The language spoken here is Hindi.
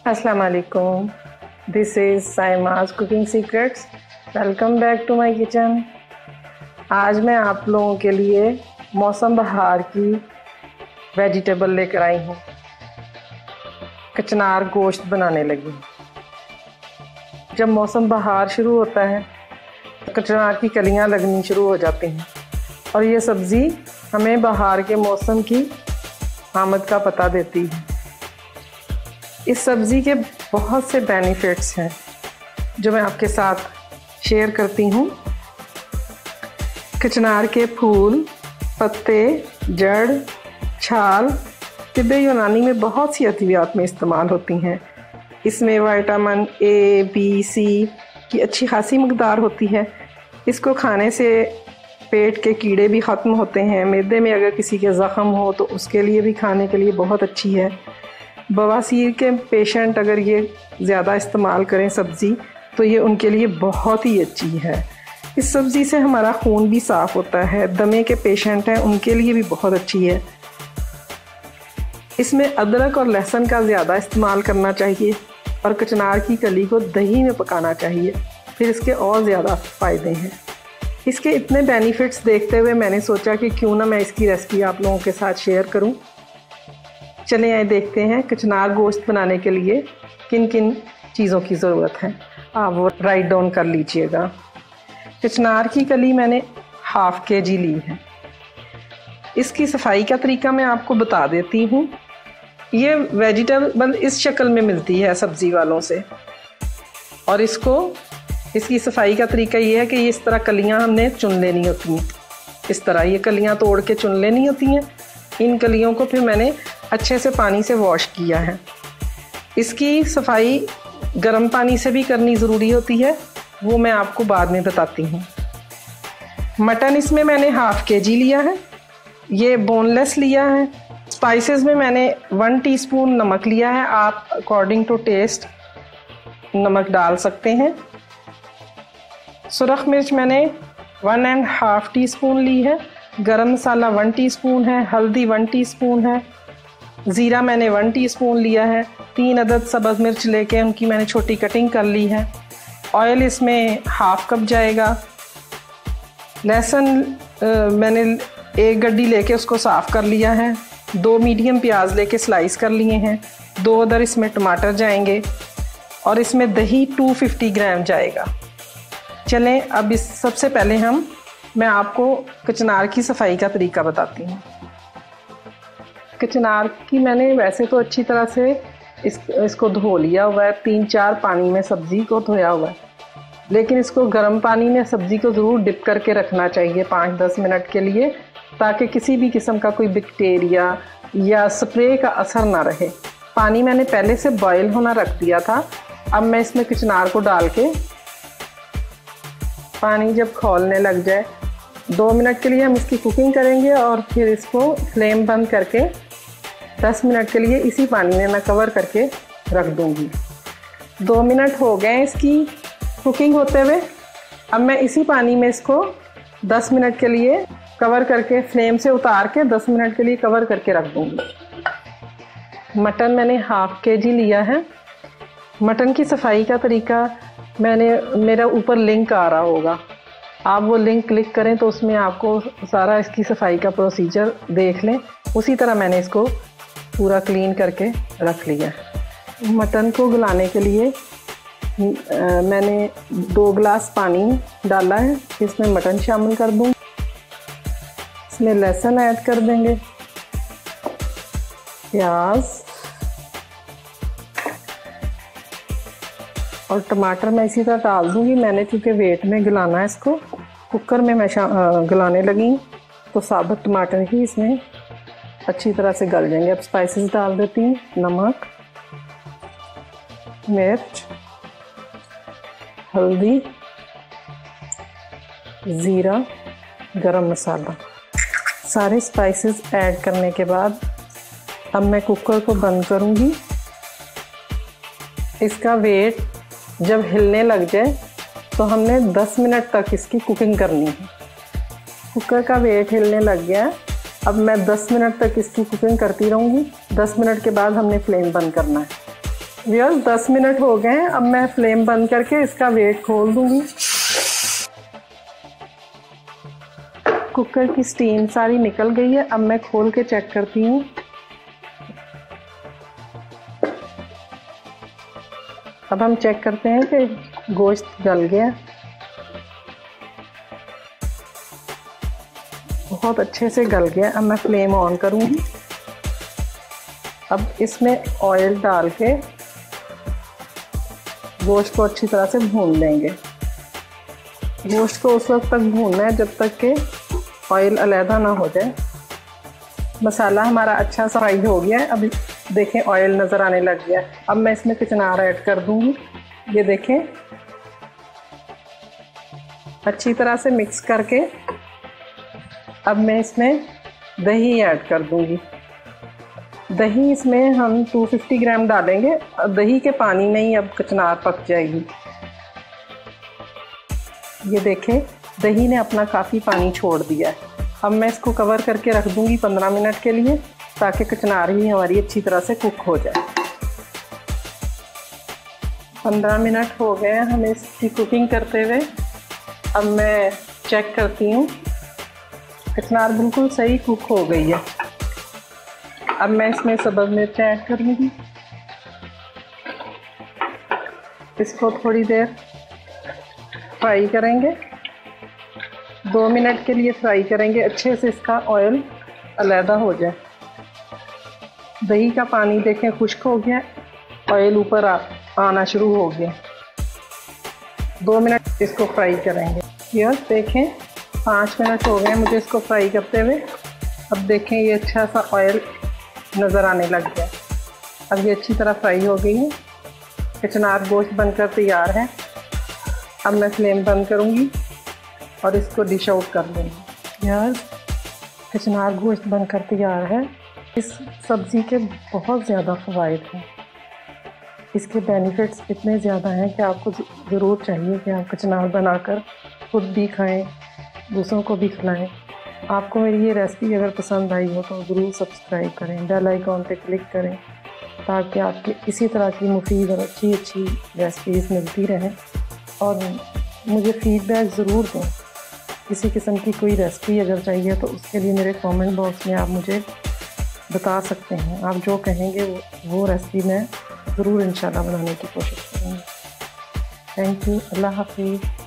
अस्सलाम वालेकुम। This is Saima's cooking secrets. Welcome back to my kitchen. आज मैं आप लोगों के लिए मौसम बहार की वेजिटेबल लेकर आई हूँ। कचनार गोश्त बनाने लगी। जब मौसम बहार शुरू होता है तो कचनार की कलियाँ लगनी शुरू हो जाती हैं और ये सब्ज़ी हमें बहार के मौसम की आमद का पता देती है। इस सब्ज़ी के बहुत से बेनिफिट्स हैं जो मैं आपके साथ शेयर करती हूँ। कचनार के फूल, पत्ते, जड़, छाल तिब्बे यूनानी में बहुत सी अद्वियात में इस्तेमाल होती हैं। इसमें विटामिन ए, बी, सी की अच्छी खासी मकदार होती है। इसको खाने से पेट के कीड़े भी ख़त्म होते हैं। मैदे में अगर किसी के ज़ख़म हो तो उसके लिए भी खाने के लिए बहुत अच्छी है। बवासीर के पेशेंट अगर ये ज़्यादा इस्तेमाल करें सब्ज़ी तो ये उनके लिए बहुत ही अच्छी है। इस सब्ज़ी से हमारा खून भी साफ़ होता है। दमे के पेशेंट हैं उनके लिए भी बहुत अच्छी है। इसमें अदरक और लहसुन का ज़्यादा इस्तेमाल करना चाहिए और कचनार की कली को दही में पकाना चाहिए, फिर इसके और ज़्यादा फ़ायदे हैं। इसके इतने बेनिफिट्स देखते हुए मैंने सोचा कि क्यों ना मैं इसकी रेसिपी आप लोगों के साथ शेयर करूं। चलें आए देखते हैं कचनार गोश्त बनाने के लिए किन किन चीज़ों की ज़रूरत है। आप वो राइट डाउन कर लीजिएगा। कचनार की कली मैंने हाफ़ kg ली है। इसकी सफाई का तरीका मैं आपको बता देती हूँ। ये वेजिटेबल इस शक्ल में मिलती है सब्ज़ी वालों से और इसकी सफाई का तरीका ये है कि इस तरह कलियाँ हमने चुन लेनी होती हैं। इस तरह ये कलियाँ तोड़ के चुन लेनी होती हैं। इन कलियों को फिर मैंने अच्छे से पानी से वॉश किया है। इसकी सफाई गर्म पानी से भी करनी ज़रूरी होती है, वो मैं आपको बाद में बताती हूँ। मटन इसमें मैंने हाफ़ kg लिया है। ये बोनलेस लिया है। स्पाइसेस में मैंने 1 टीस्पून नमक लिया है। आप अकॉर्डिंग टू टेस्ट नमक डाल सकते हैं। सुरख मिर्च मैंने 1.5 टीस्पून ली है। गरम मसाला 1 टीस्पून है। हल्दी 1 टीस्पून है। ज़ीरा मैंने 1 टीस्पून लिया है। 3 अदद सब्ज़ मिर्च लेके उनकी मैंने छोटी कटिंग कर ली है। ऑयल इसमें हाफ़ कप जाएगा। लहसुन मैंने 1 गड्डी लेके उसको साफ़ कर लिया है। 2 मीडियम प्याज लेके स्लाइस कर लिए हैं। 2 अदर इसमें टमाटर जाएंगे और इसमें दही 250 ग्राम जाएगा। चलें अब इस सबसे पहले मैं आपको कचनार की सफाई का तरीका बताती हूँ। कचनार की मैंने वैसे तो अच्छी तरह से इसको धो लिया हुआ है। 3-4 पानी में सब्ज़ी को धोया हुआ है, लेकिन इसको गर्म पानी में सब्ज़ी को ज़रूर डिप करके रखना चाहिए 5-10 मिनट के लिए, ताकि किसी भी किस्म का कोई बैक्टीरिया या स्प्रे का असर ना रहे। पानी मैंने पहले से बॉयल होना रख दिया था। अब मैं इसमें कचनार को डाल के पानी जब खौलने लग जाए 2 मिनट के लिए हम इसकी कुकिंग करेंगे और फिर इसको फ्लेम बंद करके 10 मिनट के लिए इसी पानी में मैं कवर करके रख दूँगी। 2 मिनट हो गए इसकी कुकिंग होते हुए। अब मैं इसी पानी में इसको 10 मिनट के लिए कवर करके फ्लेम से उतार के 10 मिनट के लिए कवर करके रख दूँगी। मटन मैंने हाफ़ kg लिया है। मटन की सफाई का तरीका मेरा ऊपर लिंक आ रहा होगा, आप वो लिंक क्लिक करें तो उसमें आपको सारा इसकी सफाई का प्रोसीजर देख लें। उसी तरह मैंने इसको पूरा क्लीन करके रख लिया। मटन को गलाने के लिए मैंने 2 गिलास पानी डाला है। इसमें मटन शामिल कर दूँ। इसमें लहसुन ऐड कर देंगे, प्याज और टमाटर मैं इसी तरह डाल दूँगी। मैंने चूँकि वेट में गलाना है इसको, कुकर में मैं गलाने लगी तो साबुत टमाटर ही इसमें अच्छी तरह से गल जाएंगे। अब स्पाइसेस डाल देती हूँ। नमक, मिर्च, हल्दी, ज़ीरा, गरम मसाला, सारे स्पाइसेस ऐड करने के बाद अब मैं कुकर को बंद करूँगी। इसका वेट जब हिलने लग जाए तो हमने 10 मिनट तक इसकी कुकिंग करनी है। कुकर का वेट हिलने लग गया। अब मैं 10 मिनट तक इसकी कुकिंग करती रहूँगी। 10 मिनट के बाद हमने फ्लेम बंद करना है। व्यूअर्स 10 मिनट हो गए हैं। अब मैं फ्लेम बंद करके इसका वेट खोल दूंगी। कुकर की स्टीम सारी निकल गई है। अब मैं खोल के चेक करती हूँ। अब हम चेक करते हैं कि गोश्त गल गया। बहुत अच्छे से गल गया। अब मैं फ्लेम ऑन करूँगी। अब इसमें ऑयल डाल के गोश्त को अच्छी तरह से भून लेंगे। गोश्त को उस वक्त तक भूनना है जब तक कि ऑयल अलहदा ना हो जाए। मसाला हमारा अच्छा सा फ्राई हो गया है। अब देखें ऑयल नज़र आने लग गया। अब मैं इसमें कचनार ऐड कर दूंगी। ये देखें, अच्छी तरह से मिक्स करके अब मैं इसमें दही ऐड कर दूंगी। दही इसमें हम 250 ग्राम डालेंगे। दही के पानी में ही अब कचनार पक जाएगी। ये देखें, दही ने अपना काफ़ी पानी छोड़ दिया है। अब मैं इसको कवर करके रख दूंगी 15 मिनट के लिए, ताकि कचनार भी हमारी अच्छी तरह से कुक हो जाए। 15 मिनट हो गए हमें इसकी कुकिंग करते हुए। अब मैं चेक करती हूँ, कचनार बिल्कुल सही कुक हो गई है। अब मैं इसमें सब्ज़ मिर्च ऐड करूँगी। इसको थोड़ी देर फ्राई करेंगे। 2 मिनट के लिए फ्राई करेंगे, अच्छे से इसका ऑयल अलहदा हो जाए। दही का पानी देखें खुश्क हो गया, ऑयल ऊपर आना शुरू हो गया। 2 मिनट इसको फ्राई करेंगे। यह देखें 5 मिनट हो गए मुझे इसको फ्राई करते हुए। अब देखें ये अच्छा सा ऑयल नज़र आने लग गया। अब ये अच्छी तरह फ्राई हो गई है। कचनार गोश्त बनकर तैयार है। अब मैं फ्लेम बंद करूँगी और इसको डिश आउट कर लूँगी। यार कचनार गोश्त बनकर तैयार है। इस सब्ज़ी के बहुत ज़्यादा फ़वाइद हैं। इसके बेनिफिट्स इतने ज़्यादा हैं कि आपको ज़रूर चाहिए कि आप कचनार बनाकर खुद भी खाएं, दूसरों को भी खिलाएं। आपको मेरी ये रेसिपी अगर पसंद आई हो तो ज़रूर सब्सक्राइब करें, बेल आइकॉन पे क्लिक करें, ताकि आपके इसी तरह की मुफीद और अच्छी अच्छी रेसिपीज़ मिलती रहें। और मुझे फ़ीडबैक ज़रूर दें। किसी किस्म की कोई रेसिपी अगर चाहिए तो उसके लिए मेरे कमेंट बॉक्स में आप मुझे बता सकते हैं। आप जो कहेंगे वो रेसिपी मैं ज़रूर इंशाल्लाह बनाने की कोशिश करूँगी। Thank you. अल्लाह हाफ़िज़।